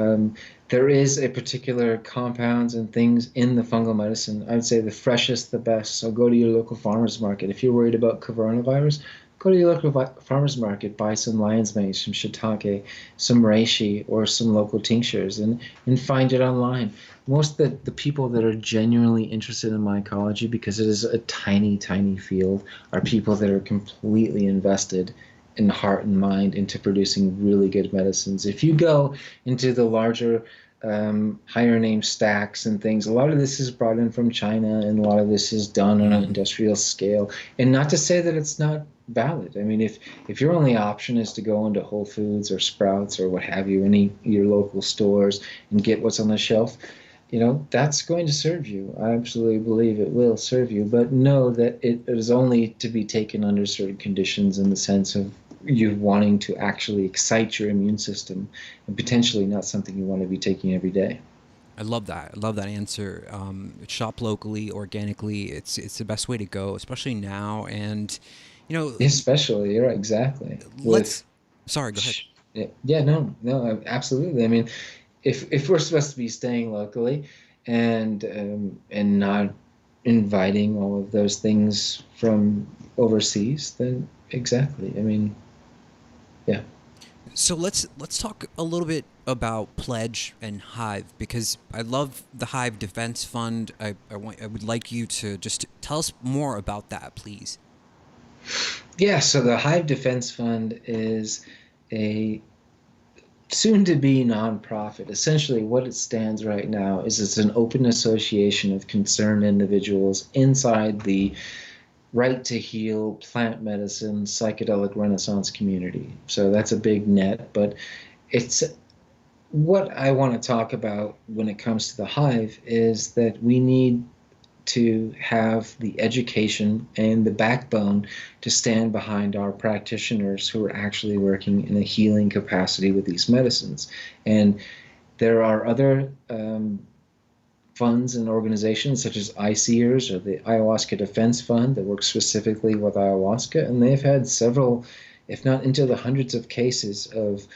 There is a particular compounds and things in the fungal medicine. I would say the freshest, the best. So go to your local farmer's market. If you're worried about coronavirus, go to your local farmer's market, buy some lion's mane, some shiitake, some reishi, or some local tinctures, and find it online. Most of the people that are genuinely interested in mycology, because it is a tiny, tiny field, are people that are completely invested in heart and mind into producing really good medicines. If you go into the larger, higher name stacks and things, a lot of this is brought in from China, and a lot of this is done on an industrial scale. And not to say that it's not valid. I mean, if your only option is to go into Whole Foods or Sprouts or what have you, your local stores, and get what's on the shelf, that's going to serve you. I absolutely believe it will serve you, but know that it is only to be taken under certain conditions, in the sense of you wanting to actually excite your immune system, and potentially not something you want to be taking every day. I love that. I love that answer. Shop locally, organically. It's the best way to go, especially now. And you know, Especially, you're right, exactly. let's. Sorry, go ahead. Yeah, no, absolutely. I mean, if we're supposed to be staying locally and not inviting all of those things from overseas, then exactly. I mean, yeah. So let's talk a little bit about Pledge and Hive, because I love the Hive Defense Fund. I would like you to just tell us more about that, please. Yeah, so the Hive Defense Fund is a soon to be nonprofit. Essentially, what it stands right now is it's an open association of concerned individuals inside the right to heal plant medicine psychedelic renaissance community. So that's a big net, but it's what I want to talk about when it comes to the Hive is that we need to have the education and the backbone to stand behind our practitioners who are actually working in a healing capacity with these medicines. And there are other funds and organizations such as ICEERS or the Ayahuasca Defense Fund that works specifically with ayahuasca, and they've had several, if not into the hundreds of cases of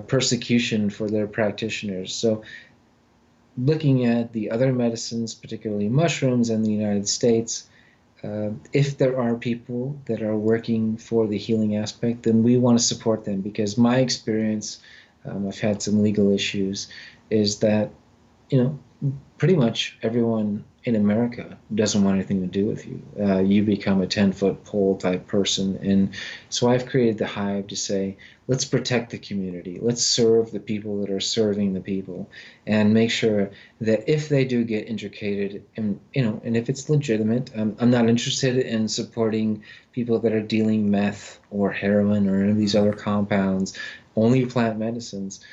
persecution for their practitioners. So looking at the other medicines, particularly mushrooms in the United States, if there are people that are working for the healing aspect, then we want to support them, because my experience, I've had some legal issues, is that, pretty much everyone in America doesn't want anything to do with you. You become a 10-foot pole type person. And so I've created the Hive to say, let's protect the community. Let's serve the people that are serving the people, and make sure that if they do get intricated, and, and if it's legitimate, I'm not interested in supporting people that are dealing meth or heroin or any of these other compounds, only plant medicines.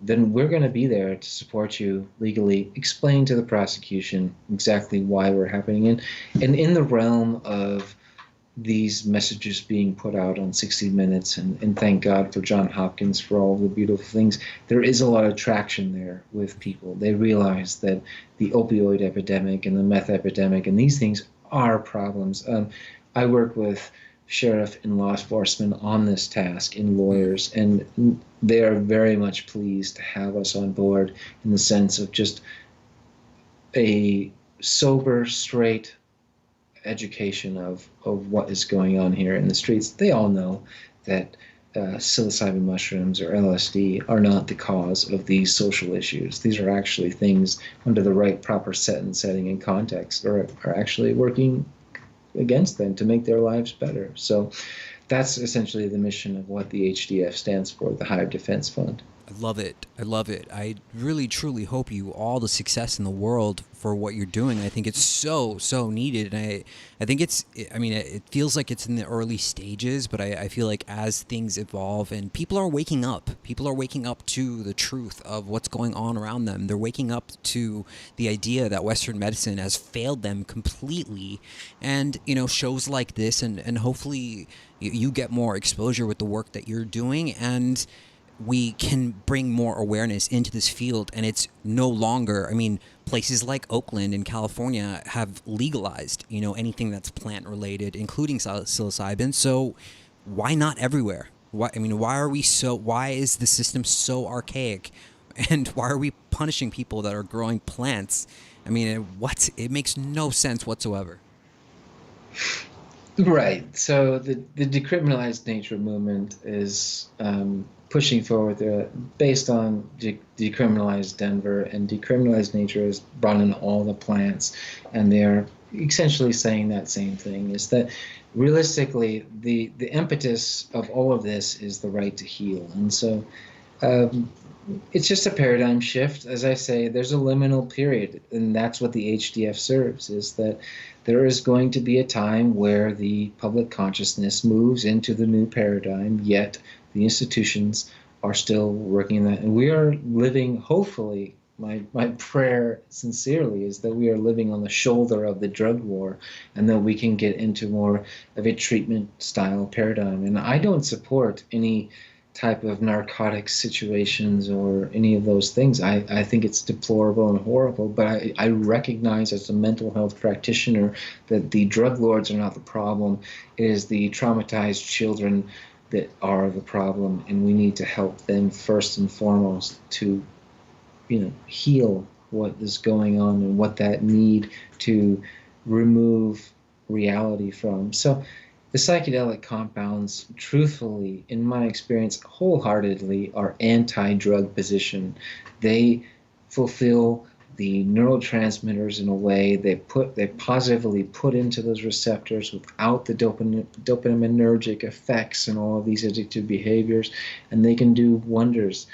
Then we're going to be there to support you legally, explain to the prosecution exactly why we're happening. And in the realm of these messages being put out on 60 Minutes, and thank God for John Hopkins for all the beautiful things, there is a lot of traction there with people. They realize that the opioid epidemic and the meth epidemic and these things are problems. I work with sheriff and law enforcement on this task, and lawyers, and they are very much pleased to have us on board, in the sense of just a sober, straight education of what is going on here in the streets. They all know that psilocybin mushrooms or LSD are not the cause of these social issues. These are actually things, under the right proper setting and context, are actually working against them to make their lives better. So that's essentially the mission of what the HDF stands for, the Hive Defense Fund. I love it. I love it. I really, truly hope you all the success in the world for what you're doing. I think it's so, so needed. And I think it feels like it's in the early stages, but I feel like as things evolve and people are waking up to the truth of what's going on around them. They're waking up to the idea that Western medicine has failed them completely. And, shows like this, and hopefully you get more exposure with the work that you're doing, and we can bring more awareness into this field. And it's no longer, places like Oakland in California have legalized, anything that's plant related, including psilocybin. So why not everywhere? Why is the system so archaic, and why are we punishing people that are growing plants? It makes no sense whatsoever. Right. So the decriminalized nature movement is pushing forward based on decriminalized Denver, and decriminalized nature has brought in all the plants, and they are essentially saying that same thing, is that realistically the impetus of all of this is the right to heal. And so it's just a paradigm shift. As I say, there's a liminal period, and that's what the HDF serves, is that there is going to be a time where the public consciousness moves into the new paradigm, yet the institutions are still working in that. And we are living, hopefully, my prayer sincerely is that we are living on the shoulder of the drug war, and that we can get into more of a treatment style paradigm. And I don't support any type of narcotic situations or any of those things. I think it's deplorable and horrible, but I recognize as a mental health practitioner that the drug lords are not the problem. It is the traumatized children that are the problem, and we need to help them first and foremost to heal what is going on and what that need to remove reality from. So the psychedelic compounds, truthfully, in my experience, wholeheartedly are anti-drug position. They fulfill the neurotransmitters in a way they positively put into those receptors without the dopaminergic effects and all of these addictive behaviors, and they can do wonders.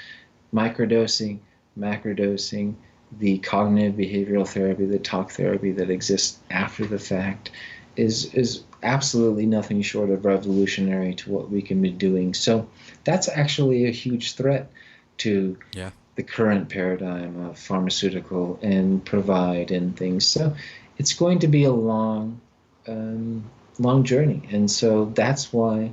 Microdosing, macrodosing, the cognitive behavioral therapy, the talk therapy that exists after the fact is absolutely nothing short of revolutionary to what we can be doing. So that's actually a huge threat to the current paradigm of pharmaceutical and provide and things. So it's going to be a long journey. And so that's why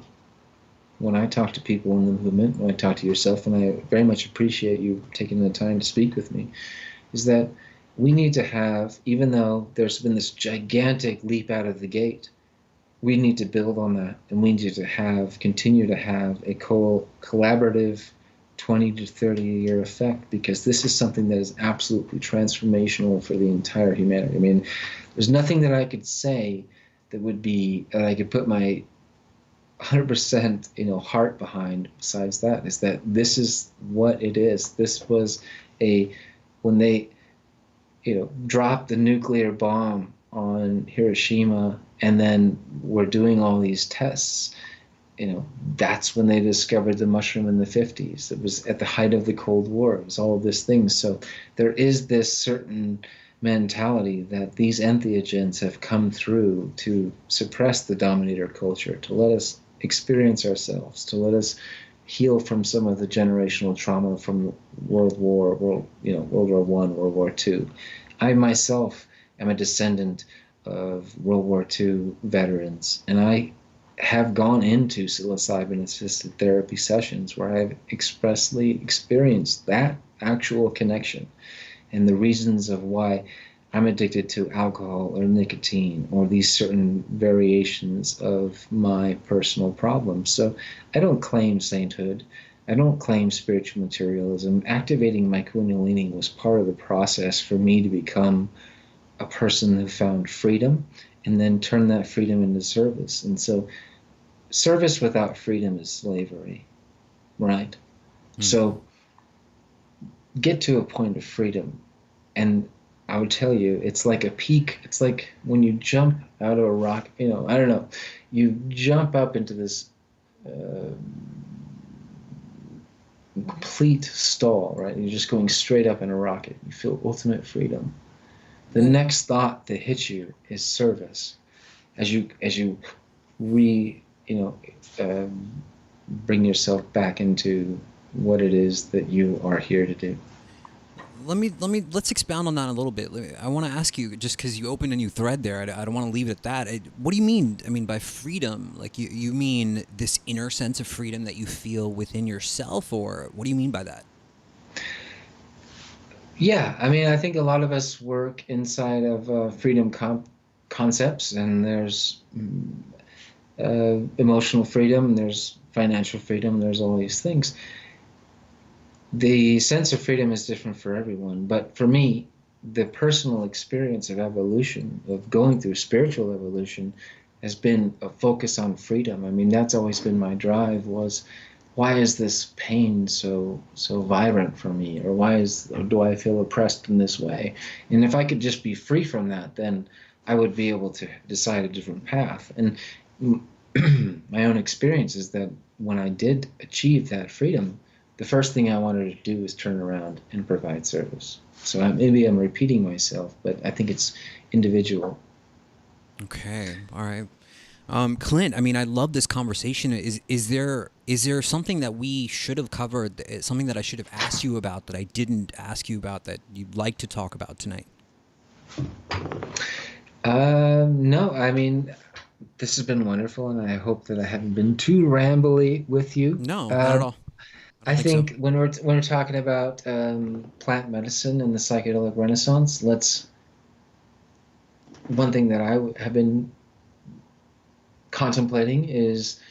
when I talk to people in the movement, when I talk to yourself, and I very much appreciate you taking the time to speak with me, is that we need to have, even though there's been this gigantic leap out of the gate, we need to build on that, and we need to continue to have a collaborative 20 to 30-year effect, because this is something that is absolutely transformational for the entire humanity. I mean, there's nothing that I could say that I could put my 100% heart behind besides that, is that this is what it is. This was when they dropped the nuclear bomb on Hiroshima, and then we're doing all these tests. That's when they discovered the mushroom in the 50s. It was at the height of the Cold War. It was all of these things. So there is this certain mentality that these entheogens have come through to suppress the dominator culture, to let us experience ourselves, to let us heal from some of the generational trauma from World War I, World War II. I myself am a descendant of World War II veterans, and I have gone into psilocybin-assisted therapy sessions where I've expressly experienced that actual connection and the reasons of why I'm addicted to alcohol or nicotine or these certain variations of my personal problems. So I don't claim sainthood. I don't claim spiritual materialism. Activating my Kundalini was part of the process for me to become a person who found freedom and then turn that freedom into service. And so service without freedom is slavery, right? So get to a point of freedom. And I would tell you, it's like a peak. It's like when you jump out of a rock, I don't know, you jump up into this complete stall, right? You're just going straight up in a rocket. You feel ultimate freedom. The next thought that hits you is service. As you bring yourself back into what it is that you are here to do. Let's expound on that a little bit. I want to ask you, just because you opened a new thread there, I don't want to leave it at that. What do you mean? I mean by freedom, like you mean this inner sense of freedom that you feel within yourself, or what do you mean by that? Yeah, I mean, I think a lot of us work inside of freedom concepts, and there's emotional freedom, there's financial freedom, there's all these things. The sense of freedom is different for everyone, but for me, the personal experience of evolution, of going through spiritual evolution, has been a focus on freedom. I mean, that's always been my drive, was why is this pain so vibrant for me, or or do I feel oppressed in this way? And if I could just be free from that, then I would be able to decide a different path. And my own experience is that when I did achieve that freedom, the first thing I wanted to do was turn around and provide service. So maybe I'm repeating myself, but I think it's individual. Okay, all right. Clint, I mean, I love this conversation. Is there something that we should have covered, something that I should have asked you about that I didn't ask you about that you'd like to talk about tonight? No, I mean, this has been wonderful, and I hope that I haven't been too rambly with you. No, not at all. I don't I think so. think when we're talking about plant medicine and the psychedelic renaissance, one thing that have been contemplating is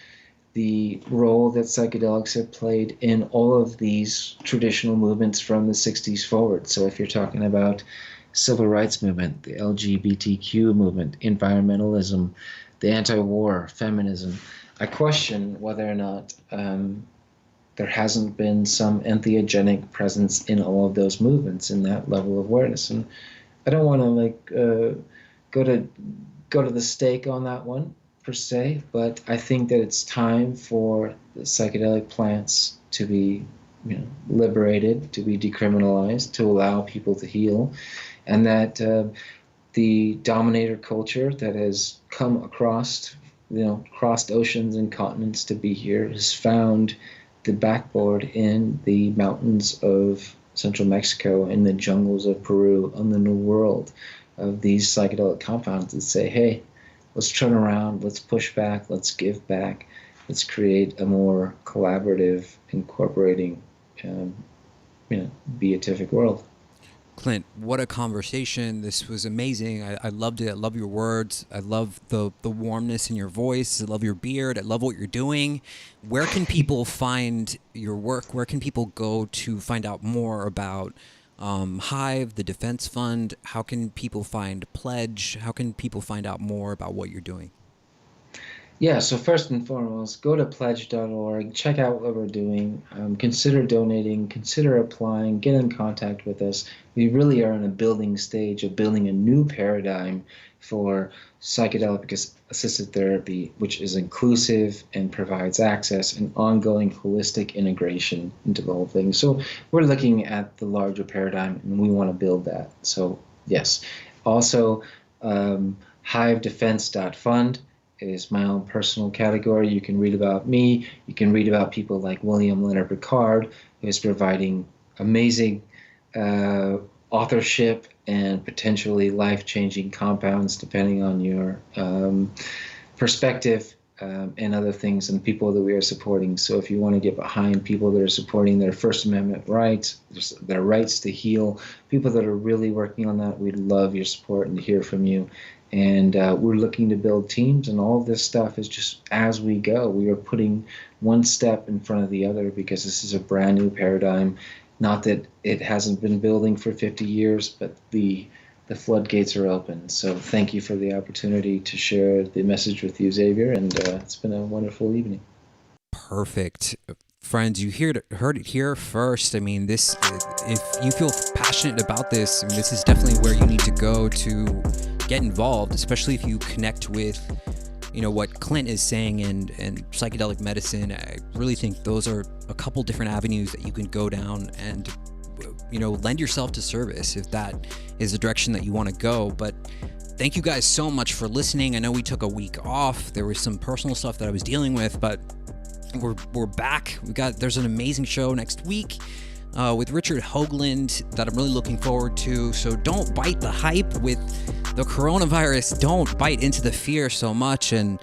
the role that psychedelics have played in all of these traditional movements from the 60s forward. So if you're talking about civil rights movement, the LGBTQ movement, environmentalism, the anti-war, feminism, I question whether or not there hasn't been some entheogenic presence in all of those movements in that level of awareness. And I don't want to go to the stake on that one per se, but I think that it's time for the psychedelic plants to be liberated, to be decriminalized, to allow people to heal, and that the dominator culture that has come across crossed oceans and continents to be here has found the backboard in the mountains of central Mexico, in the jungles of Peru, on the New World, of these psychedelic compounds that say, hey, let's turn around, let's push back, let's give back, let's create a more collaborative, incorporating, beatific world. Clint, what a conversation. This was amazing. I loved it. I love your words. I love the warmness in your voice. I love your beard. I love what you're doing. Where can people find your work? Where can people go to find out more about Hive, the Defense Fund? How can people find Pledge? How can people find out more about what you're doing? Yeah, so first and foremost, go to pledge.org, check out what we're doing, consider donating, consider applying, get in contact with us. We really are in a building stage of building a new paradigm for psychedelic assisted therapy, which is inclusive and provides access and ongoing holistic integration into the whole thing. So we're looking at the larger paradigm, and we want to build that. So yes. Also, hivedefense.fund is my own personal category. You can read about me. You can read about people like William Leonard Picard, who is providing amazing authorship and potentially life-changing compounds, depending on your perspective, and other things, and people that we are supporting. So if you want to get behind people that are supporting their First Amendment rights, their rights to heal, people that are really working on that, we'd love your support and to hear from you. And we're looking to build teams, and all of this stuff is just as we go. We are putting one step in front of the other because this is a brand new paradigm. Not that it hasn't been building for 50 years, but the floodgates are open. So thank you for the opportunity to share the message with you, Xavier, and it's been a wonderful evening. Perfect. Friends, you heard it here first. I mean, this, if you feel passionate about this, I mean, this is definitely where you need to go to get involved, especially if you connect with, what Clint is saying and psychedelic medicine. I really think those are a couple different avenues that you can go down and, lend yourself to service if that is the direction that you want to go. But thank you guys so much for listening. I know we took a week off. There was some personal stuff that I was dealing with, but we're back. There's an amazing show next week with Richard Hoagland that I'm really looking forward to. So don't bite the hype with the coronavirus. Don't bite into the fear so much. And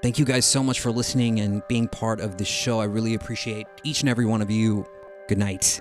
thank you guys so much for listening and being part of this show. I really appreciate each and every one of you. Good night.